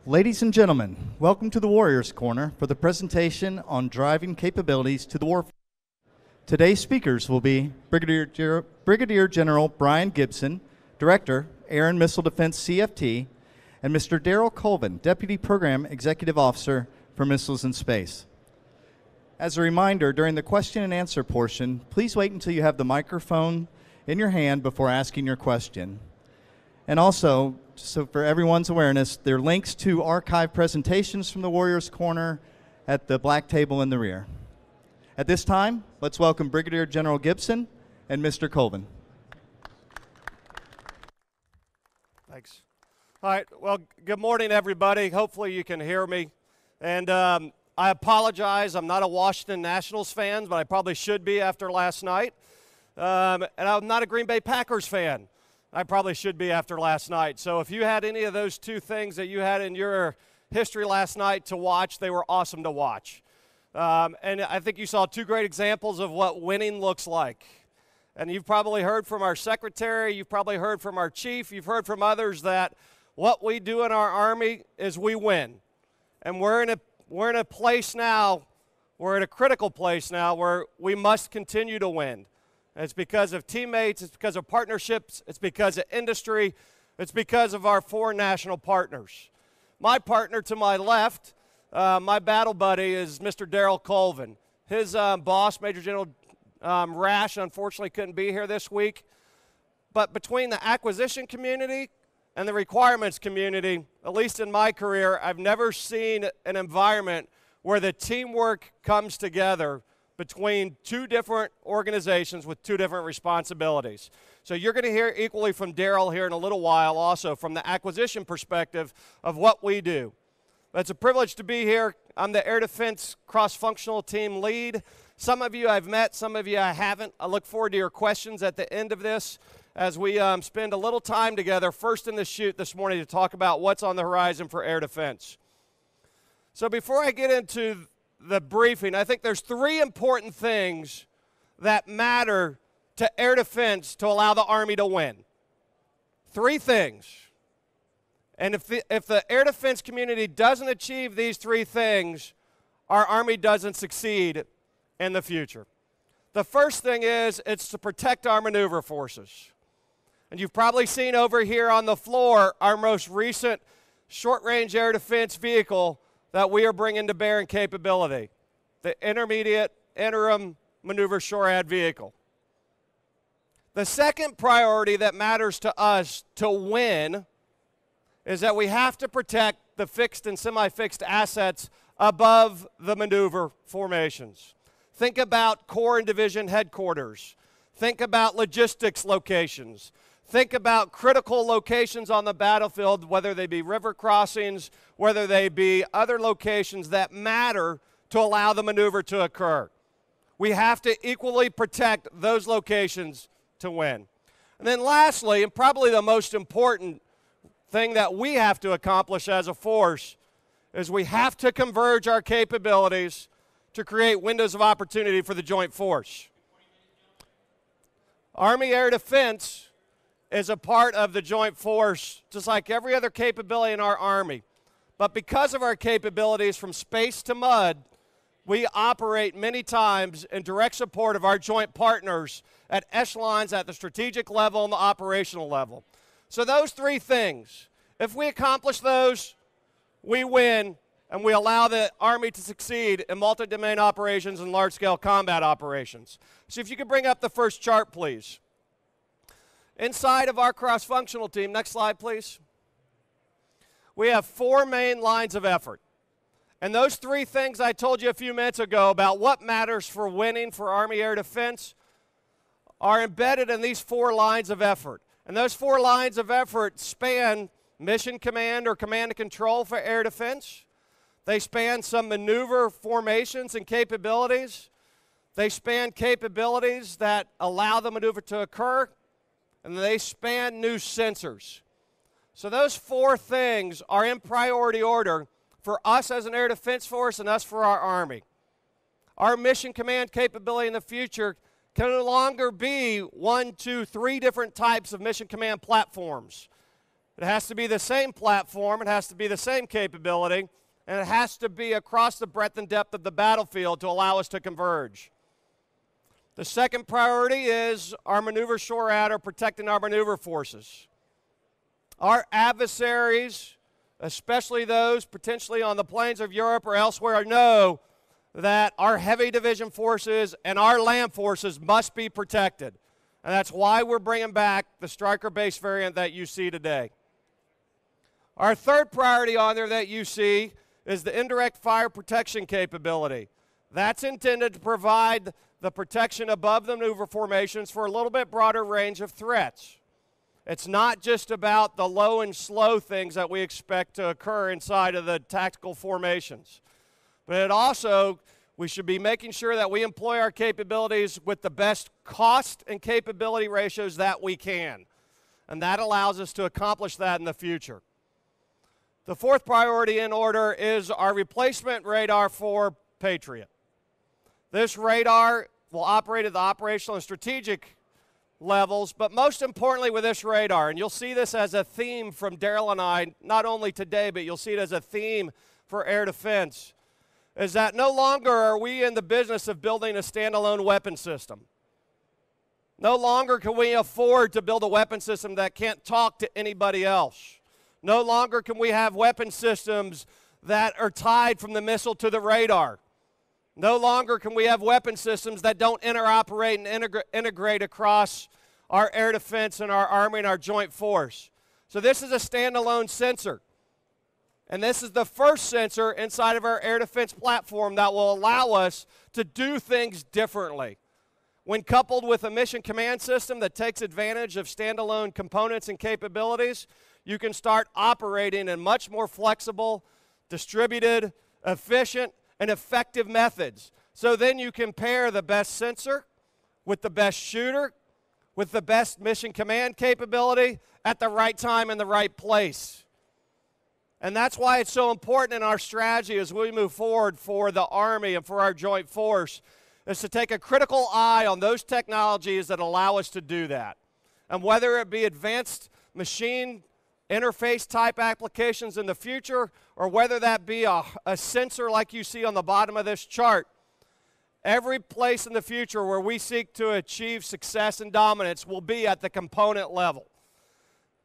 Ladies and gentlemen, welcome to the Warriors Corner for the presentation on driving capabilities to the warfighter. Today's speakers will be Brigadier General Brian Gibson, Director, Air and Missile Defense CFT, and Mr. Darrel Coleban, Deputy Program Executive Officer for Missiles and Space. As a reminder, during the question and answer portion, please wait until you have the microphone in your hand before asking your question. And also, so for everyone's awareness, there are links to archive presentations from the Warriors Corner at the black table in the rear. At this time, let's welcome Brigadier General Gibson and Mr. Coleban. Thanks. All right, well, good morning, everybody. Hopefully you can hear me. And I apologize, I'm not a Washington Nationals fan, but I probably should be after last night. And I'm not a Green Bay Packers fan. I probably should be after last night. So if you had any of those two things that you had in your history last night to watch, they were awesome to watch. And I think you saw two great examples of what winning looks like. And you've probably heard from our secretary, you've probably heard from our chief, you've heard from others that what we do in our Army is we win. And we're in a place now, we're in a critical place now where we must continue to win. And it's because of teammates, it's because of partnerships, it's because of industry, it's because of our foreign national partners. My partner to my left, my battle buddy, is Mr. Darrel Coleban. His boss, Major General Rash, unfortunately couldn't be here this week. But between the acquisition community and the requirements community, at least in my career, I've never seen an environment where the teamwork comes together between two different organizations with two different responsibilities. So you're going to hear equally from Darrel here in a little while also from the acquisition perspective of what we do. It's a privilege to be here. I'm the Air Defense Cross-Functional Team Lead. Some of you I've met, some of you I haven't. I look forward to your questions at the end of this as we spend a little time together first in the chute this morning to talk about what's on the horizon for air defense. So before I get into the briefing, I think there's three important things that matter to air defense to allow the Army to win. Three things. And if the air defense community doesn't achieve these three things, our Army doesn't succeed in the future. The first thing is it's to protect our maneuver forces. And you've probably seen over here on the floor our most recent short-range air defense vehicle that we are bringing to bear in capability, the Intermediate Interim Maneuver SHORAD vehicle. The second priority that matters to us to win is that we have to protect the fixed and semi-fixed assets above the maneuver formations. Think about Corps and Division headquarters. Think about logistics locations. Think about critical locations on the battlefield, whether they be river crossings, whether they be other locations that matter to allow the maneuver to occur. We have to equally protect those locations to win. And then lastly, and probably the most important thing that we have to accomplish as a force, is we have to converge our capabilities to create windows of opportunity for the joint force. Army Air Defense is a part of the joint force, just like every other capability in our Army. But because of our capabilities from space to mud, we operate many times in direct support of our joint partners at echelons at the strategic level and the operational level. So those three things, if we accomplish those, we win, and we allow the Army to succeed in multi-domain operations and large-scale combat operations. So if you could bring up the first chart, please. Inside of our cross-functional team, next slide, please, we have four main lines of effort. And those three things I told you a few minutes ago about what matters for winning for Army Air Defense are embedded in these four lines of effort. And those four lines of effort span mission command or command and control for air defense. They span some maneuver formations and capabilities. They span capabilities that allow the maneuver to occur. And they span new sensors. So those four things are in priority order for us as an air defense force and us for our Army. Our mission command capability in the future can no longer be 1, 2, 3 different types of mission command platforms. It has to be the same platform, it has to be the same capability, and it has to be across the breadth and depth of the battlefield to allow us to converge. The second priority is our maneuver shore at or protecting our maneuver forces. Our adversaries, especially those potentially on the plains of Europe or elsewhere, know that our heavy division forces and our land forces must be protected. And that's why we're bringing back the Striker-based variant that you see today. Our third priority on there that you see is the indirect fire protection capability. That's intended to provide the protection above the maneuver formations for a little bit broader range of threats. It's not just about the low and slow things that we expect to occur inside of the tactical formations. But it also, we should be making sure that we employ our capabilities with the best cost and capability ratios that we can. And that allows us to accomplish that in the future. The fourth priority in order is our replacement radar for Patriot. This radar will operate at the operational and strategic levels, but most importantly with this radar, and you'll see this as a theme from Darrel and I, not only today, but you'll see it as a theme for air defense, is that no longer are we in the business of building a standalone weapon system. No longer can we afford to build a weapon system that can't talk to anybody else. No longer can we have weapon systems that are tied from the missile to the radar. No longer can we have weapon systems that don't interoperate and integrate across our air defense and our Army and our joint force. So this is a standalone sensor. And this is the first sensor inside of our air defense platform that will allow us to do things differently. When coupled with a mission command system that takes advantage of standalone components and capabilities, you can start operating in much more flexible, distributed, efficient, and effective methods. So then you can pair the best sensor with the best shooter, with the best mission command capability at the right time in the right place. And that's why it's so important in our strategy as we move forward for the Army and for our joint force, is to take a critical eye on those technologies that allow us to do that. And whether it be advanced machine interface type applications in the future, or whether that be a sensor like you see on the bottom of this chart, every place in the future where we seek to achieve success and dominance will be at the component level.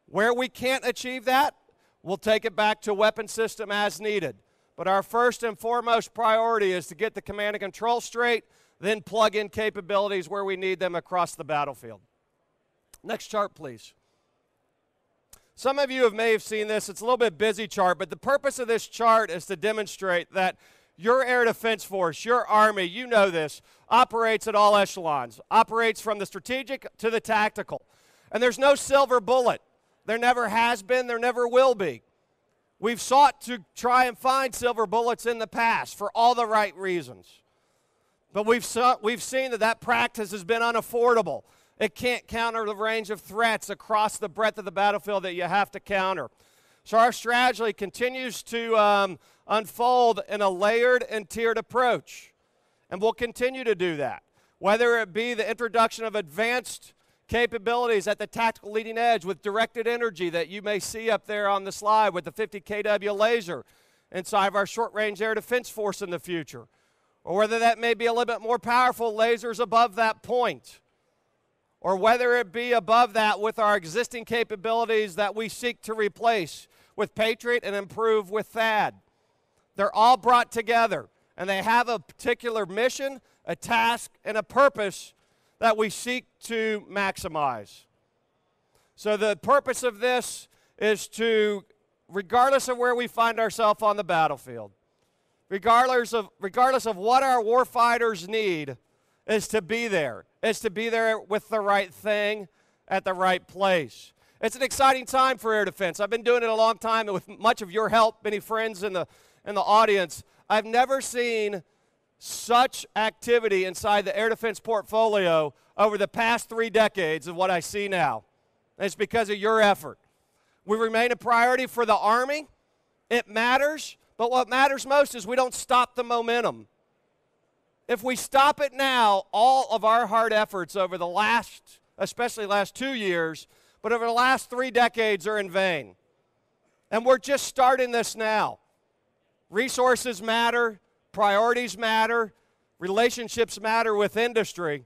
Where we can't achieve that, we'll take it back to weapon system as needed. But our first and foremost priority is to get the command and control straight, then plug in capabilities where we need them across the battlefield. Next chart, please. Some of you may have seen this. It's a little bit busy chart, but the purpose of this chart is to demonstrate that your air defense force, your Army, you know this, operates at all echelons, operates from the strategic to the tactical. And there's no silver bullet. There never has been, there never will be. We've sought to try and find silver bullets in the past for all the right reasons. But we've seen that practice has been unaffordable. It can't counter the range of threats across the breadth of the battlefield that you have to counter. So our strategy continues to unfold in a layered and tiered approach. And we'll continue to do that. Whether it be the introduction of advanced capabilities at the tactical leading edge with directed energy that you may see up there on the slide with the 50 kW laser inside of our short-range air defense force in the future. Or whether that may be a little bit more powerful lasers above that point. Or whether it be above that with our existing capabilities that we seek to replace with Patriot and improve with THAAD. They're all brought together, and they have a particular mission, a task, and a purpose that we seek to maximize. So the purpose of this is to, regardless of where we find ourselves on the battlefield, regardless of what our warfighters need, is to be there. It's to be there with the right thing at the right place. It's an exciting time for air defense. I've been doing it a long time, and with much of your help, many friends in the audience, I've never seen such activity inside the air defense portfolio over the past 3 decades of what I see now. And it's because of your effort. We remain a priority for the Army. It matters, but what matters most is we don't stop the momentum. If we stop it now, all of our hard efforts over the last, especially last 2 years, but over the last 3 decades are in vain. And we're just starting this now. Resources matter, priorities matter, relationships matter with industry.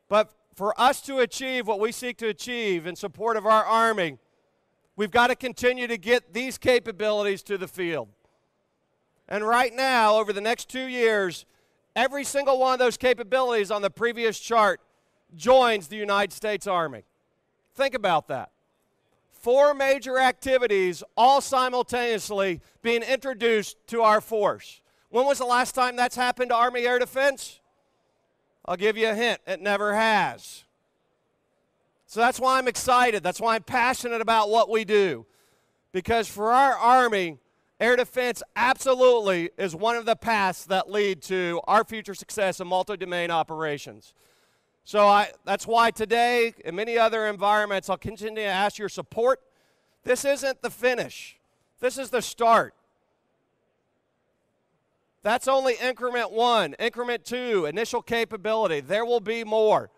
But for us to achieve what we seek to achieve in support of our Army, we've got to continue to get these capabilities to the field. And right now, over the next 2 years, every single one of those capabilities on the previous chart joins the United States Army. Think about that. 4 major activities all simultaneously being introduced to our force. When was the last time that's happened to Army Air Defense? I'll give you a hint, it never has. So that's why I'm excited. That's why I'm passionate about what we do. Because for our Army, air defense absolutely is one of the paths that lead to our future success in multi-domain operations. So that's why today, in many other environments, I'll continue to ask your support. This isn't the finish. This is the start. That's only increment 1, increment 2, initial capability. There will be more.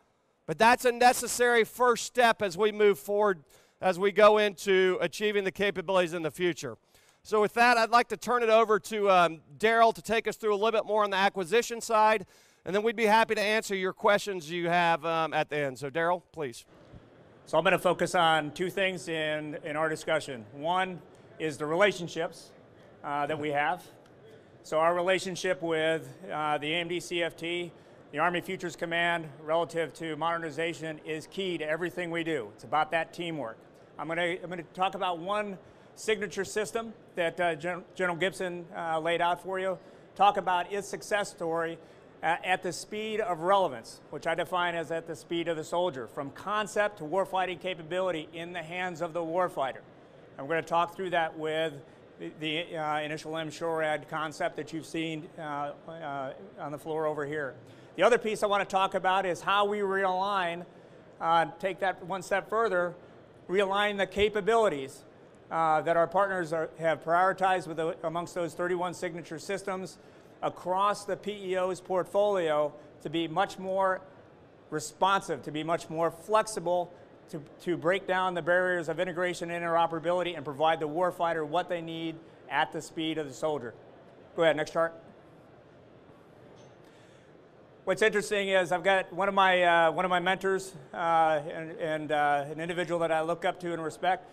But that's a necessary first step as we move forward, as we go into achieving the capabilities in the future. So with that, I'd like to turn it over to Darrel to take us through a little bit more on the acquisition side, and then we'd be happy to answer your questions you have at the end. So Darrel, please. So I'm going to focus on 2 things in our discussion. One is the relationships that we have. So our relationship with the AMD CFT, the Army Futures Command, relative to modernization is key to everything we do. It's about that teamwork. I'm going to talk about one signature system that General Gibson laid out for you. Talk about its success story at the speed of relevance, which I define as at the speed of the soldier, from concept to warfighting capability in the hands of the warfighter. And we're going to talk through that with the initial MSHORAD concept that you've seen on the floor over here. The other piece I want to talk about is how we realign, take that one step further, realign the capabilities that our partners have prioritized amongst those 31 signature systems across the PEO's portfolio to be much more responsive, to be much more flexible, to break down the barriers of integration and interoperability and provide the warfighter what they need at the speed of the soldier. Go ahead, next chart. What's interesting is I've got one of my mentors and an individual that I look up to and respect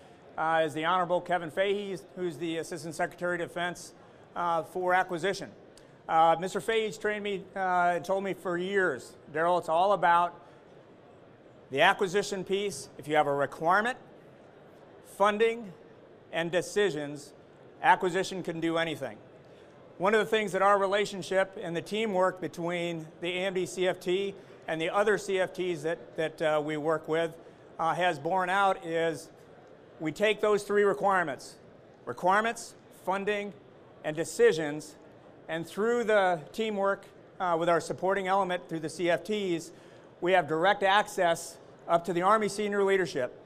is the Honorable Kevin Fahey, who's the Assistant Secretary of Defense for Acquisition. Mr. Fahey's trained me and told me for years, Darrel, it's all about the acquisition piece. If you have a requirement, funding, and decisions, acquisition can do anything. One of the things that our relationship and the teamwork between the AMD CFT and the other CFTs that we work with has borne out is we take those 3 requirements, funding, and decisions, and through the teamwork with our supporting element through the CFTs, we have direct access up to the Army senior leadership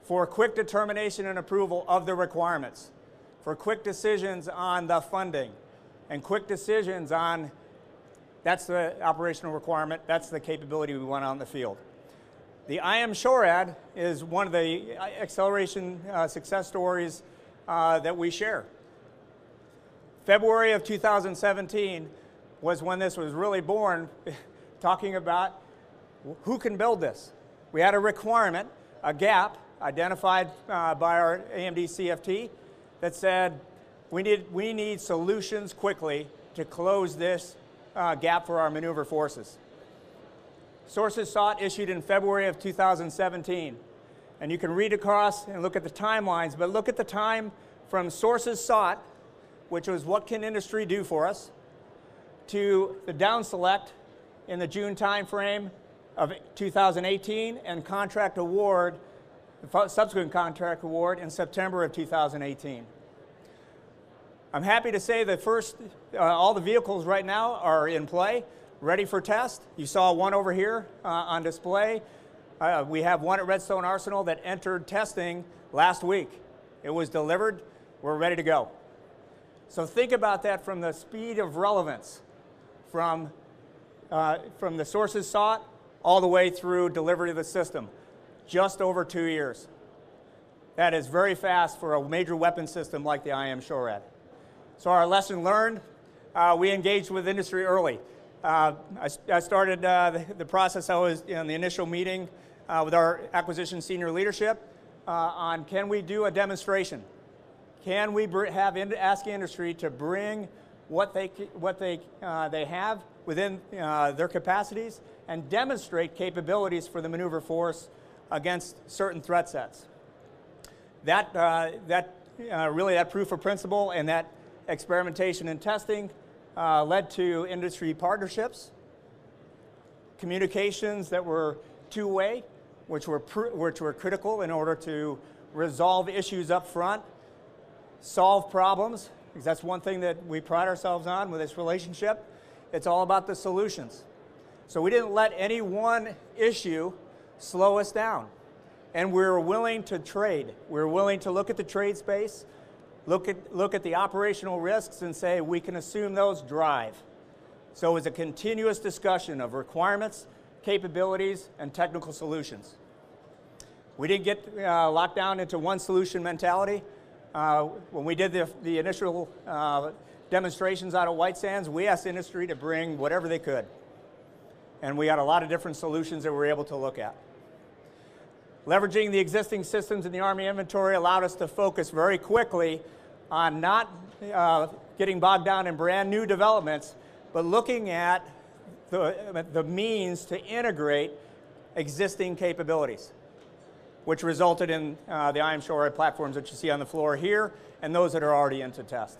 for quick determination and approval of the requirements, for quick decisions on the funding, and quick decisions on that's the operational requirement, that's the capability we want on the field. The MSHORAD is one of the acceleration success stories that we share. February of 2017 was when this was really born, talking about who can build this. We had a requirement, a gap identified by our AMD CFT that said we need solutions quickly to close this gap for our maneuver forces. Sources sought issued in February of 2017. And you can read across and look at the timelines, but look at the time from sources sought, which was what can industry do for us, to the down select in the June timeframe of 2018 and contract award, the subsequent contract award in September of 2018. I'm happy to say that all the vehicles right now are in play, ready for test. You saw one over here on display. We have one at Redstone Arsenal that entered testing last week. It was delivered. We're ready to go. So think about that from the speed of relevance, from the sources sought all the way through delivery of the system, just over 2 years. that is very fast for a major weapon system like the IM SHORAD. So our lesson learned, we engaged with industry early. I started the process. I was in the initial meeting with our acquisition senior leadership on can we do a demonstration? Can we ask industry to bring what they have within their capacities and demonstrate capabilities for the maneuver force against certain threat sets? That proof of principle and that experimentation and testing led to industry partnerships, communications that were two-way, which were critical in order to resolve issues up front, solve problems, because that's one thing that we pride ourselves on with this relationship. It's all about the solutions. So we didn't let any one issue slow us down. And we were willing to trade. We were willing to look at the trade space, look at the operational risks and say we can assume those drive. So it was a continuous discussion of requirements, capabilities, and technical solutions. We didn't get locked down into one solution mentality. When we did the initial demonstrations out of White Sands, we asked industry to bring whatever they could. And we had a lot of different solutions that we were able to look at. Leveraging the existing systems in the Army inventory allowed us to focus very quickly on not getting bogged down in brand new developments, but looking at the means to integrate existing capabilities, which resulted in the IM SHORAD platforms that you see on the floor here and those that are already into test.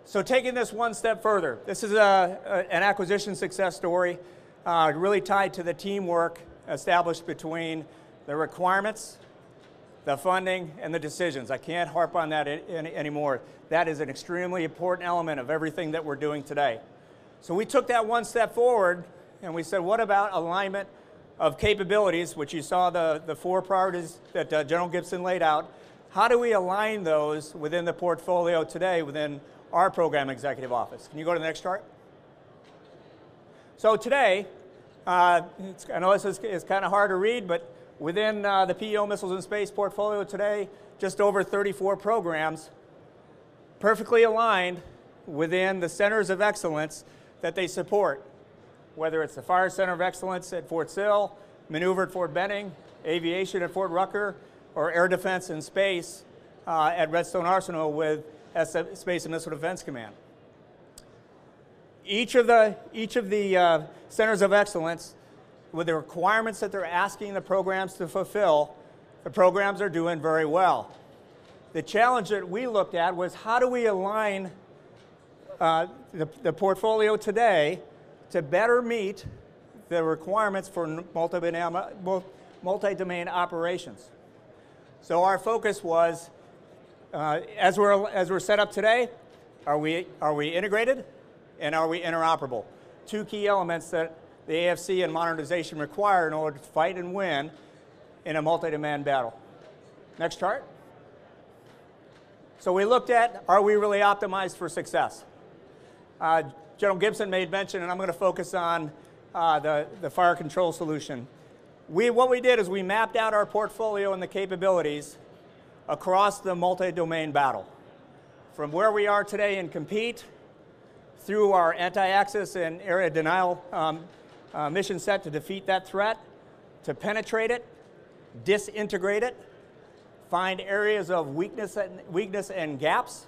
So taking this one step further, this is an acquisition success story really tied to the teamwork established between the requirements, the funding, and the decisions. I can't harp on that anymore. That is an extremely important element of everything that we're doing today. So we took that one step forward and we said, what about alignment of capabilities, which you saw the four priorities that General Gibson laid out. How do we align those within the portfolio today within our program executive office? Can you go to the next chart? So today, I know this is kind of hard to read, but within the PEO Missiles and Space portfolio today, just over 34 programs perfectly aligned within the centers of excellence that they support, whether it's the Fire Center of Excellence at Fort Sill, Maneuver at Fort Benning, Aviation at Fort Rucker, or Air Defense and Space at Redstone Arsenal with Space and Missile Defense Command. Each of the centers of excellence, with the requirements that they're asking the programs to fulfill, the programs are doing very well. The challenge that we looked at was how do we align the portfolio today to better meet the requirements for multi-domain operations. So our focus was, as we're set up today, are we integrated and are we interoperable? Two key elements that the AFC and modernization require in order to fight and win in a multi-domain battle. Next chart. So we looked at, are we really optimized for success? General Gibson made mention, and I'm going to focus on the fire control solution. What we did is we mapped out our portfolio and the capabilities across the multi-domain battle. From where we are today in compete, through our anti-access and area denial mission set to defeat that threat, to penetrate it, disintegrate it, find areas of weakness and gaps,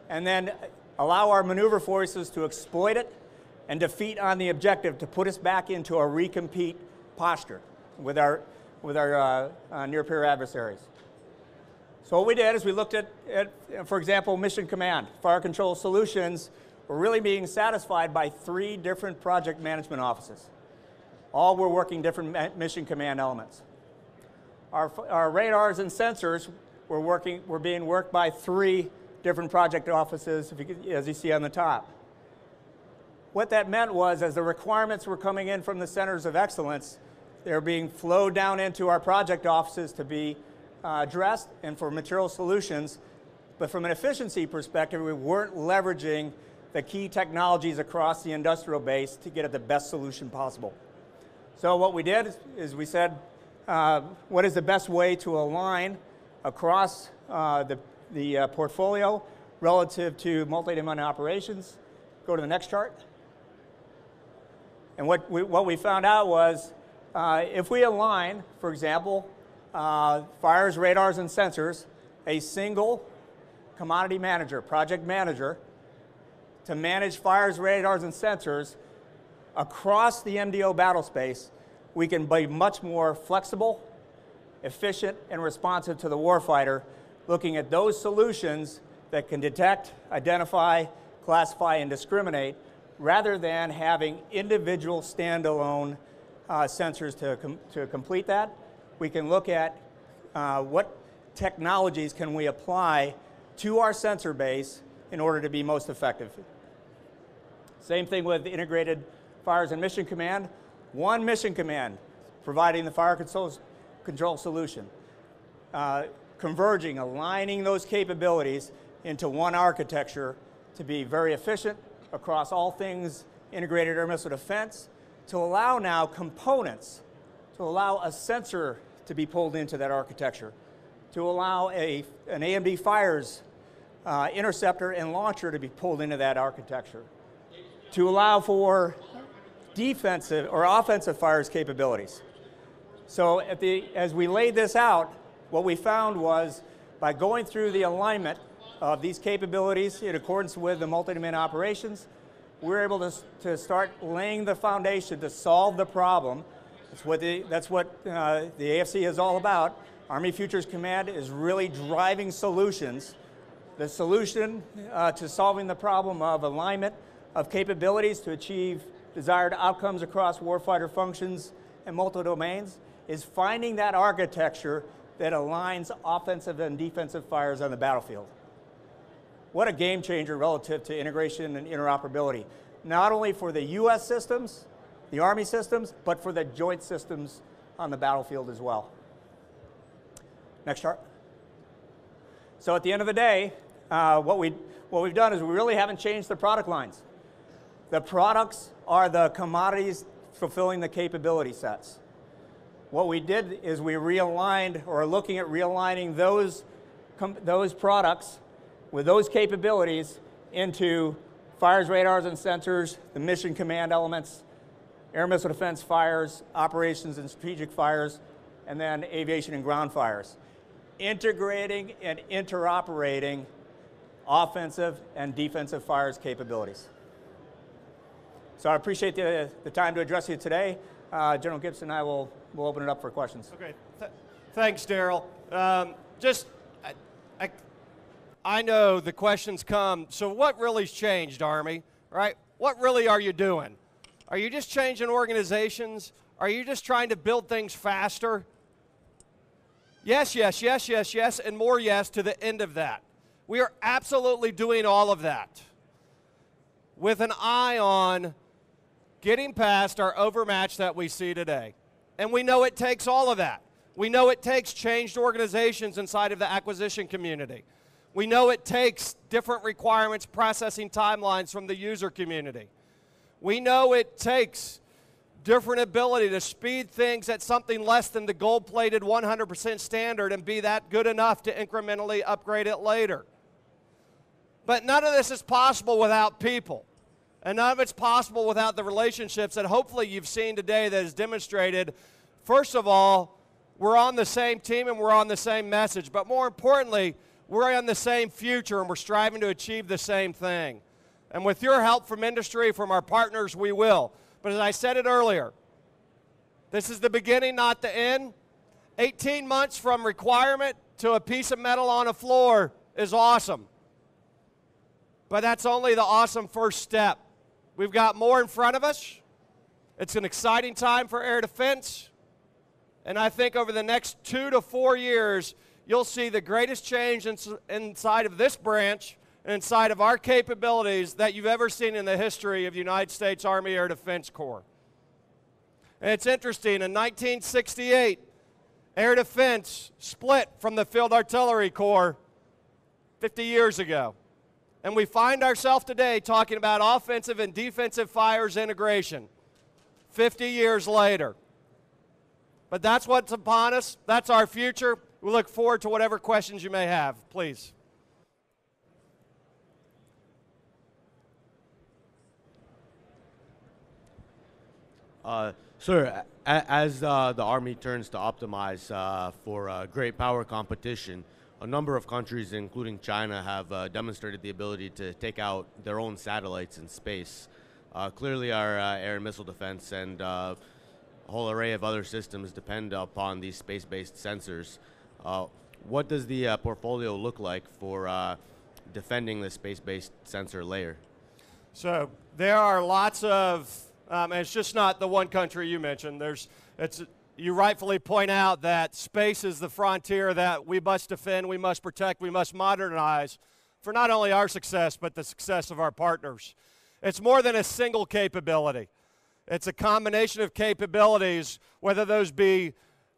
and then allow our maneuver forces to exploit it and defeat on the objective to put us back into a recompete posture with our near-peer adversaries. So what we did is we looked at, for example, Mission Command. Fire Control Solutions were really being satisfied by 3 different project management offices. All were working different Mission Command elements. Our radars and sensors were being worked by 3 different project offices, as you see on the top. What that meant was, as the requirements were coming in from the centers of excellence, they were being flowed down into our project offices to be addressed and for material solutions. But from an efficiency perspective, we weren't leveraging the key technologies across the industrial base to get at the best solution possible. So what we did is we said, what is the best way to align across the portfolio relative to multi-domain operations. Go to the next chart. And what we found out was if we align, for example, fires, radars, and sensors, a single commodity manager, project manager, to manage fires, radars, and sensors across the MDO battle space, we can be much more flexible, efficient, and responsive to the warfighter, looking at those solutions that can detect, identify, classify, and discriminate, rather than having individual standalone sensors to complete that. We can look at what technologies can we apply to our sensor base in order to be most effective. Same thing with integrated fires and mission command. One mission command providing the fire control solution. Converging, aligning those capabilities into one architecture to be very efficient across all things integrated air missile defense, to allow now components, to allow a sensor to be pulled into that architecture, to allow an AMD fires interceptor and launcher to be pulled into that architecture, to allow for defensive or offensive fires capabilities. So as we laid this out, what we found was by going through the alignment of these capabilities in accordance with the multi-domain operations, we're able to start laying the foundation to solve the problem. That's what the AFC is all about. Army Futures Command is really driving solutions. The solution to solving the problem of alignment of capabilities to achieve desired outcomes across warfighter functions and multi-domains is finding that architecture that aligns offensive and defensive fires on the battlefield. What a game changer relative to integration and interoperability, not only for the U.S. systems, the Army systems, but for the joint systems on the battlefield as well. Next chart. So at the end of the day, what we've done is we really haven't changed the product lines. The products are the commodities fulfilling the capability sets. What we did is we realigned, or are looking at realigning those products with those capabilities into fires, radars, and sensors, the mission command elements, air missile defense fires, operations and strategic fires, and then aviation and ground fires. Integrating and interoperating offensive and defensive fires capabilities. So I appreciate the time to address you today. General Gibson and I will open it up for questions. Okay, thanks, Darrel. I know the questions come, so what really's changed, Army, right? What really are you doing? Are you just changing organizations? Are you just trying to build things faster? Yes, yes, yes, yes, yes, and more yes to the end of that. We are absolutely doing all of that with an eye on getting past our overmatch that we see today. And we know it takes all of that. We know it takes changed organizations inside of the acquisition community. We know it takes different requirements, processing timelines from the user community. We know it takes different ability to speed things at something less than the gold-plated 100% standard and be that good enough to incrementally upgrade it later. But none of this is possible without people. And none of it's possible without the relationships that hopefully you've seen today that has demonstrated, first of all, we're on the same team and we're on the same message. But more importantly, we're on the same future and we're striving to achieve the same thing. And with your help from industry, from our partners, we will. But as I said it earlier, this is the beginning, not the end. 18 months from requirement to a piece of metal on a floor is awesome. But that's only the awesome first step. We've got more in front of us. It's an exciting time for air defense. And I think over the next 2 to 4 years, you'll see the greatest change inside of this branch and inside of our capabilities that you've ever seen in the history of the United States Army Air Defense Corps. And it's interesting, in 1968, Air Defense split from the Field Artillery Corps 50 years ago. And we find ourselves today talking about offensive and defensive fires integration 50 years later. But that's what's upon us. That's our future. We look forward to whatever questions you may have, please. Sir, as the Army turns to optimize for great power competition, a number of countries, including China, have demonstrated the ability to take out their own satellites in space. Clearly, our air and missile defense and a whole array of other systems depend upon these space-based sensors. What does the portfolio look like for defending the space-based sensor layer? So there are lots of, and it's just not the one country you mentioned. You rightfully point out that space is the frontier that we must defend, we must protect, we must modernize for not only our success, but the success of our partners. It's more than a single capability. It's a combination of capabilities, whether those be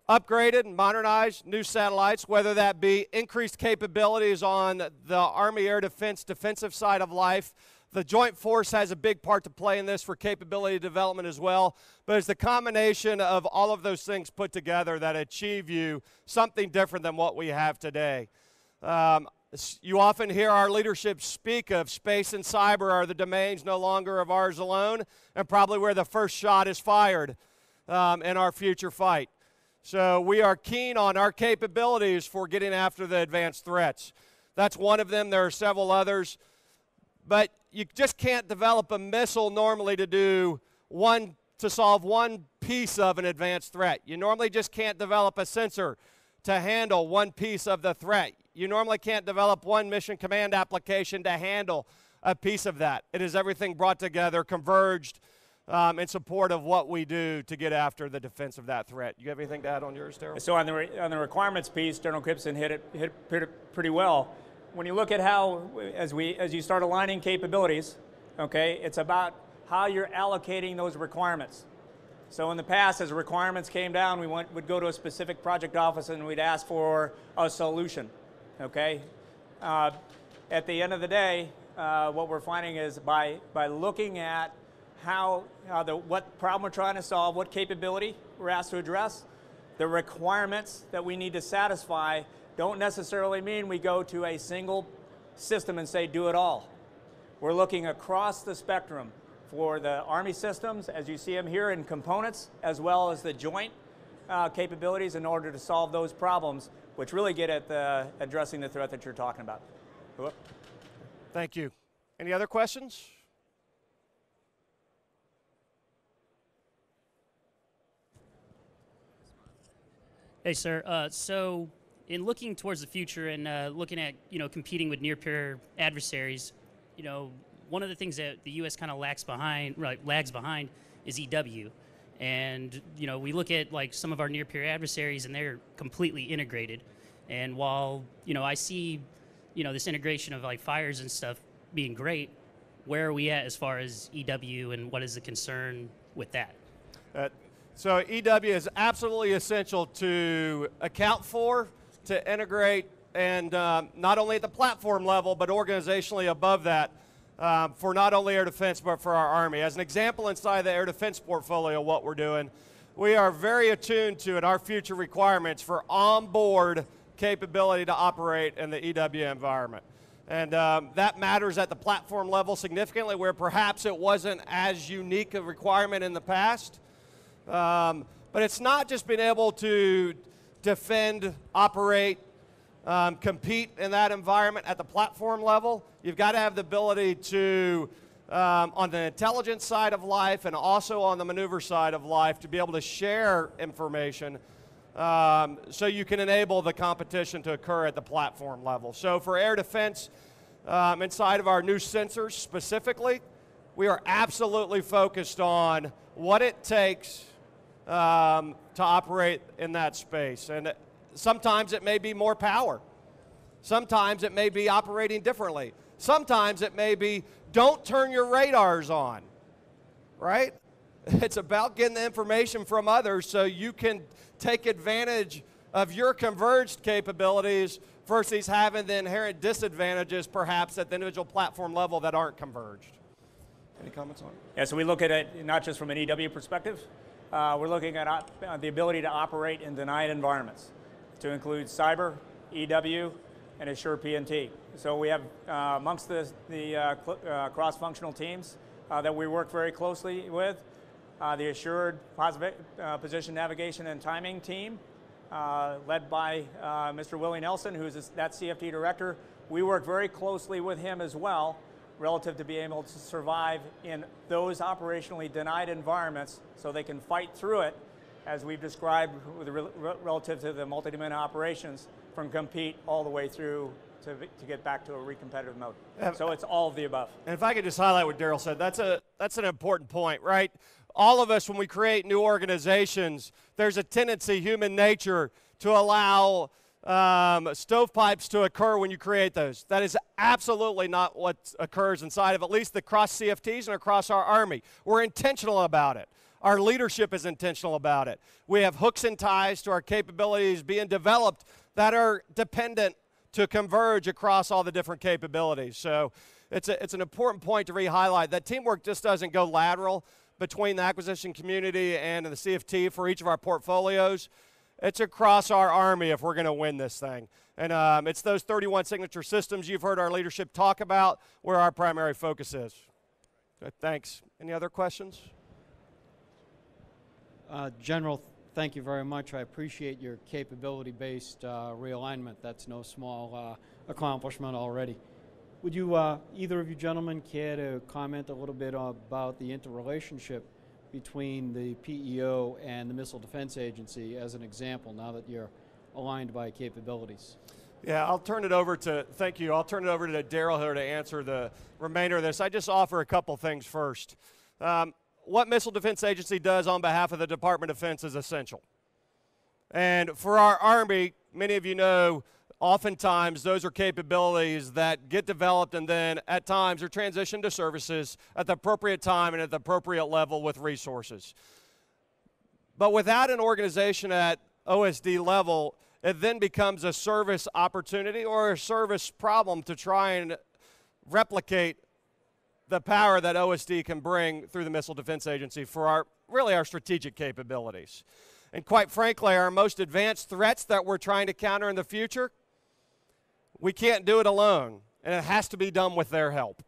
upgraded and modernized, new satellites, whether that be increased capabilities on the Army Air Defense defensive side of life. The Joint Force has a big part to play in this for capability development as well, but it's the combination of all of those things put together that achieve you something different than what we have today. You often hear our leadership speak of space and cyber are the domains no longer of ours alone, and probably where the first shot is fired in our future fight. So we are keen on our capabilities for getting after the advanced threats. That's one of them. There are several others. But you just can't develop a missile normally to solve one piece of an advanced threat. You normally just can't develop a sensor to handle one piece of the threat. You normally can't develop one mission command application to handle a piece of that. It is everything brought together, converged in support of what we do to get after the defense of that threat. You have anything to add on yours, Darrel? So on the requirements piece, General Gibson hit it pretty well. When you look at how, as you start aligning capabilities, okay, it's about how you're allocating those requirements. So in the past, as requirements came down, would go to a specific project office and we'd ask for a solution, okay? At the end of the day, what we're finding is by looking at what problem we're trying to solve, what capability we're asked to address, the requirements that we need to satisfy don't necessarily mean we go to a single system and say do it all. We're looking across the spectrum for the Army systems, as you see them here in components, as well as the joint capabilities in order to solve those problems, which really get at addressing the threat that you're talking about. Whoop. Thank you. Any other questions? Hey, sir. So in looking towards the future and looking at, competing with near-peer adversaries, one of the things that the U.S. kind of lags behind is EW. And, we look at like some of our near-peer adversaries and they're completely integrated. And while, I see, this integration of like fires and stuff being great, where are we at as far as EW and what is the concern with that? So EW is absolutely essential to account for, to integrate, and not only at the platform level, but organizationally above that, for not only air defense, but for our Army. As an example, inside the air defense portfolio, what we're doing, we are very attuned to in our future requirements for onboard capability to operate in the EW environment. And that matters at the platform level significantly, where perhaps it wasn't as unique a requirement in the past. But it's not just being able to defend, operate, compete in that environment at the platform level. You've got to have the ability to, on the intelligence side of life and also on the maneuver side of life, to be able to share information so you can enable the competition to occur at the platform level. So for air defense, inside of our new sensors specifically, we are absolutely focused on what it takes to operate in that space. And sometimes it may be more power. Sometimes it may be operating differently. Sometimes it may be don't turn your radars on, right? It's about getting the information from others so you can take advantage of your converged capabilities versus having the inherent disadvantages perhaps at the individual platform level that aren't converged. Any comments on it? Yeah, so we look at it not just from an EW perspective. We're looking at the ability to operate in denied environments. to include cyber, EW, and Assure PNT. So we have amongst the cross-functional teams that we work very closely with, the Assured Position Navigation and Timing team, led by Mr. Willie Nelson, who's that CFT director. We work very closely with him as well, relative to being able to survive in those operationally denied environments so they can fight through it, as we've described with relative to the multi-domain operations, from compete all the way through to get back to a recompetitive mode. So it's all of the above. And if I could just highlight what Darrel said, that's an important point, right? All of us, when we create new organizations, there's a tendency, human nature, to allow stovepipes to occur when you create those. That is absolutely not what occurs inside of at least the cross CFTs and across our Army. We're intentional about it. Our leadership is intentional about it. We have hooks and ties to our capabilities being developed that are dependent to converge across all the different capabilities. So it's an important point to re-highlight. That teamwork just doesn't go lateral between the acquisition community and the CFT for each of our portfolios. It's across our Army if we're going to win this thing. And it's those 31 signature systems you've heard our leadership talk about where our primary focus is. Good, thanks. Any other questions? General, thank you very much. I appreciate your capability-based realignment. That's no small accomplishment already. Would you, either of you gentlemen, care to comment a little bit about the interrelationship between the PEO and the Missile Defense Agency as an example, now that you're aligned by capabilities? Yeah, I'll turn it over to, thank you, I'll turn it over to Darrel here to answer the remainder of this. I just offer a couple things first. What Missile Defense Agency does on behalf of the Department of Defense is essential. And for our Army, many of you know, oftentimes those are capabilities that get developed and then at times are transitioned to services at the appropriate time and at the appropriate level with resources. But without an organization at OSD level, it then becomes a service opportunity or a service problem to try and replicate the power that OSD can bring through the Missile Defense Agency for our strategic capabilities. And quite frankly, our most advanced threats that we're trying to counter in the future, we can't do it alone, and it has to be done with their help.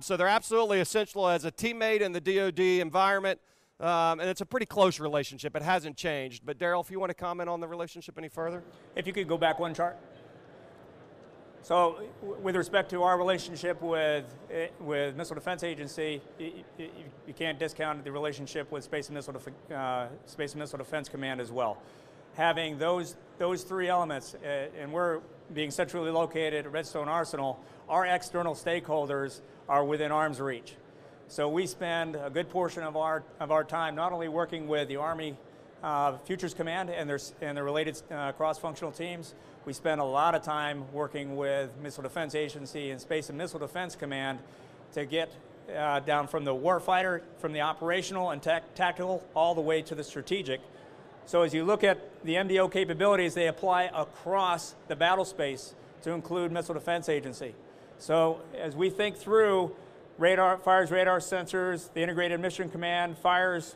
So they're absolutely essential as a teammate in the DoD environment, and it's a pretty close relationship. It hasn't changed. But Darrel, if you want to comment on the relationship any further? If you could go back one chart. So with respect to our relationship with Missile Defense Agency, you can't discount the relationship with Space and Missile Defense Command as well. Having those three elements, and we're being centrally located at Redstone Arsenal, our external stakeholders are within arm's reach. So we spend a good portion of our time not only working with the Army Futures Command and their related cross-functional teams. We spend a lot of time working with Missile Defense Agency and Space and Missile Defense Command to get down from the warfighter, from the operational and tactical, all the way to the strategic. So as you look at the MDO capabilities, they apply across the battle space to include Missile Defense Agency. So as we think through fires radar sensors, the Integrated Mission Command fires,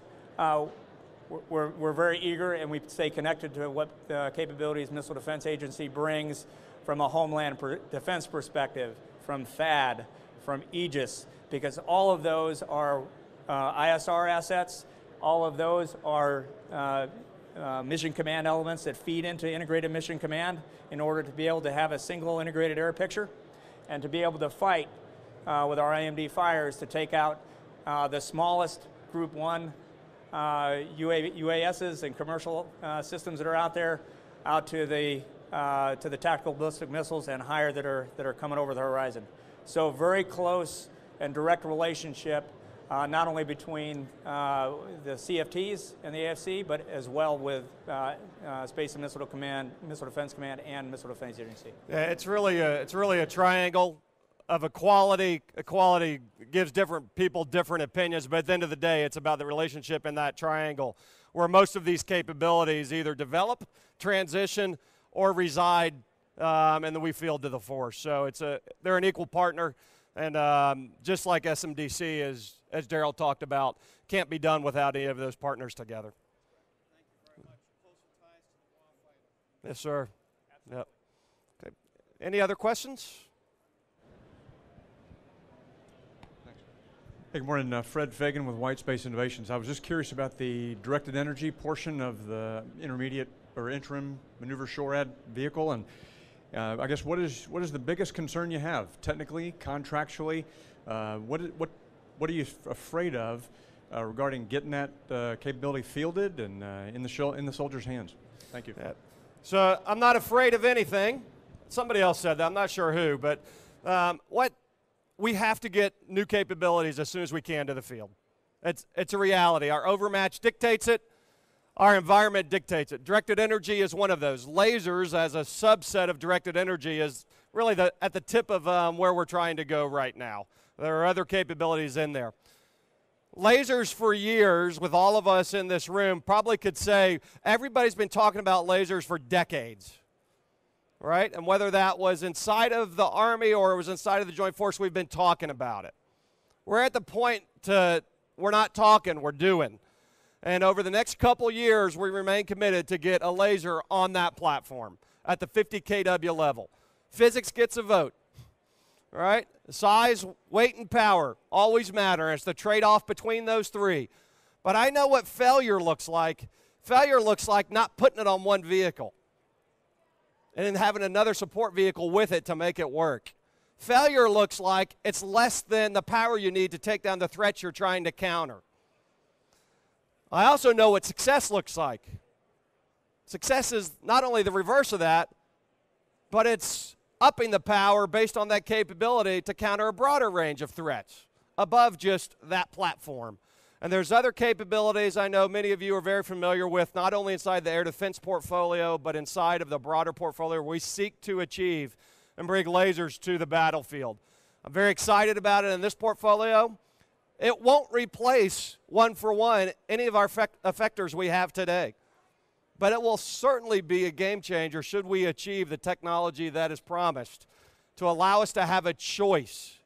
we're very eager and we stay connected to what the capabilities Missile Defense Agency brings from a homeland defense perspective, from THAAD, from Aegis, because all of those are ISR assets, all of those are mission command elements that feed into Integrated Mission Command in order to be able to have a single integrated air picture and to be able to fight with our AMD fires to take out the smallest Group 1 UASs and commercial systems that are out there, out to the tactical ballistic missiles and higher that are coming over the horizon. So very close and direct relationship, not only between the CFTs and the AFC, but as well with Space and Missile Defense Command, and Missile Defense Agency. Yeah, it's really a triangle of equality. Equality gives different people different opinions, but at the end of the day, it's about the relationship in that triangle where most of these capabilities either develop, transition, or reside, and then we field to the force. So they're an equal partner, and just like SMDC, as Darrel talked about, can't be done without any of those partners together. Yes, sir. Yep. Okay. Any other questions? Hey, good morning. Fred Fagan with White Space Innovations. I was just curious about the directed energy portion of the intermediate or interim maneuver SHORAD vehicle, and I guess what is the biggest concern you have technically, contractually? What are you afraid of regarding getting that capability fielded and in the soldiers' hands? Thank you. Yeah. So I'm not afraid of anything. Somebody else said that. I'm not sure who, but we have to get new capabilities as soon as we can to the field. It's a reality. Our overmatch dictates it. Our environment dictates it. Directed energy is one of those. Lasers, as a subset of directed energy, is really at the tip of where we're trying to go right now. There are other capabilities in there. Lasers for years, with all of us in this room, probably could say everybody's been talking about lasers for decades. Right? And whether that was inside of the Army or it was inside of the Joint Force, we've been talking about it. We're at the point we're not talking, we're doing. And over the next couple years, we remain committed to get a laser on that platform at the 50 kW level. Physics gets a vote. Right? Size, weight, and power always matter. It's the trade-off between those three. But I know what failure looks like. Failure looks like not putting it on one vehicle and then having another support vehicle with it to make it work. Failure looks like it's less than the power you need to take down the threats you're trying to counter. I also know what success looks like. Success is not only the reverse of that, but it's upping the power based on that capability to counter a broader range of threats above just that platform. And there's other capabilities I know many of you are very familiar with, not only inside the air defense portfolio, but inside of the broader portfolio we seek to achieve and bring lasers to the battlefield. I'm very excited about it in this portfolio. It won't replace one-for-one any of our effectors we have today. But it will certainly be a game changer should we achieve the technology that is promised to allow us to have a choice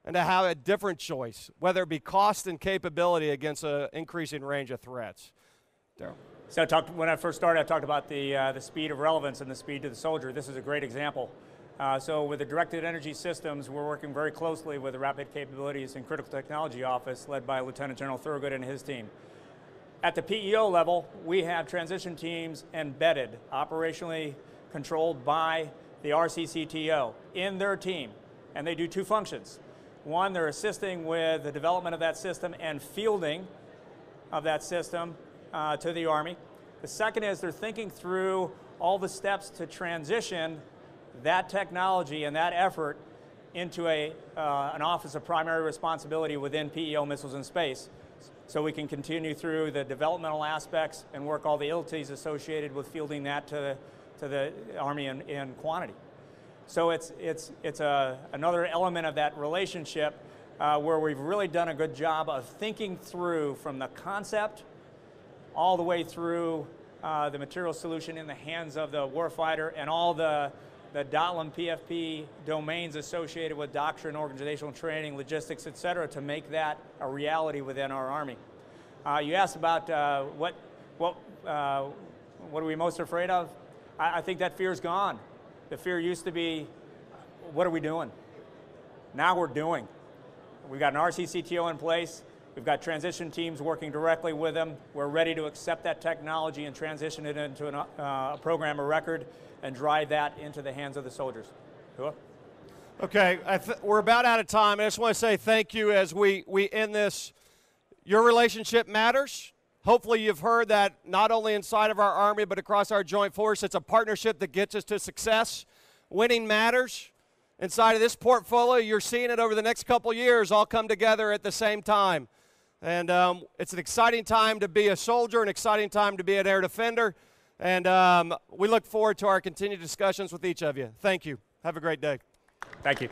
and to have a different choice, whether it be cost and capability against an increasing range of threats. Darrel. So when I first started, I talked about the speed of relevance and the speed to the soldier. This is a great example. So with the directed energy systems, we're working very closely with the Rapid Capabilities and Critical Technology Office led by Lieutenant General Thurgood and his team. At the PEO level, we have transition teams embedded, operationally controlled by the RCCTO in their team, and they do two functions. One, they're assisting with the development of that system and fielding of that system to the Army. The second is they're thinking through all the steps to transition that technology and that effort into an Office of Primary Responsibility within PEO Missiles and Space, so we can continue through the developmental aspects and work all the ILTs associated with fielding that to the Army in quantity. So it's another element of that relationship where we've really done a good job of thinking through from the concept all the way through the material solution in the hands of the warfighter and all the DOTLM PFP domains associated with doctrine, organizational training, logistics, et cetera, to make that a reality within our Army. You asked about what are we most afraid of? I think that fear's gone. The fear used to be, what are we doing? Now we're doing. We've got an RCCTO in place. We've got transition teams working directly with them. We're ready to accept that technology and transition it into a program of record and drive that into the hands of the soldiers. Cool? Okay, we're about out of time. I just want to say thank you as we end this. Your relationship matters. Hopefully you've heard that not only inside of our Army but across our Joint Force, it's a partnership that gets us to success. Winning matters. Inside of this portfolio, you're seeing it over the next couple years all come together at the same time. And it's an exciting time to be a soldier, an exciting time to be an air defender. And we look forward to our continued discussions with each of you. Thank you. Have a great day. Thank you.